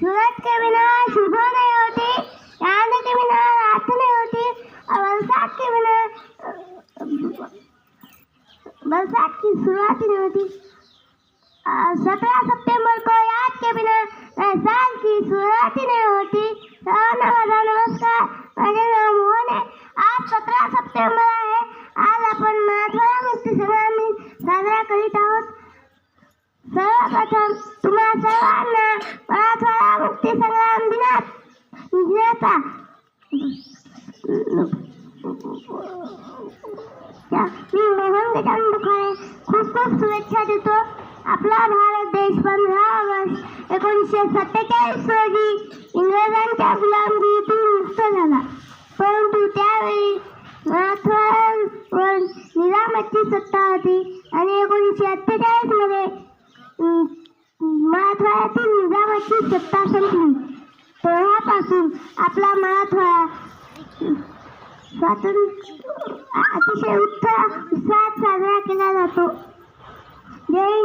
सूरज के बिना सुबह नहीं होती, चांद के बिना रात नहीं होती, और बरसात के बिना बरसात की शुरुआत ही नहीं होती। 17 सितंबर को याद के बिना साल की शुरुआत ही नहीं होती। माझा नमस्कार, माझे नाव मोहन आहे। आज 17 सप्टेंबर आहे। आज आपण मराठवाडा मुक्ती संग्राम दिन साजरा करीत आहोत। सर्वप्रथम तुम्हा सर्वांना मराठवाडा मुक्ती संग्राम दिनाचा मी मोहन गजानन बुखारे खूप खूप शुभेच्छा देतो। आपला भारत देश 15 ऑगस्ट 1947 रोजी इंग्रजांच्या गुलामगिरीतून मुक्त झाला, परंतु त्यावेळी मराठवाड्यावर निजामाची सत्ता होती आणि 1948 मध्ये मराठवाड्यातील निजामाची सत्ता संपली। तेव्हापासून आपला मराठवाडा स्वातंत्र्य अतिशय उत्साहात साजरा केला जातो। जय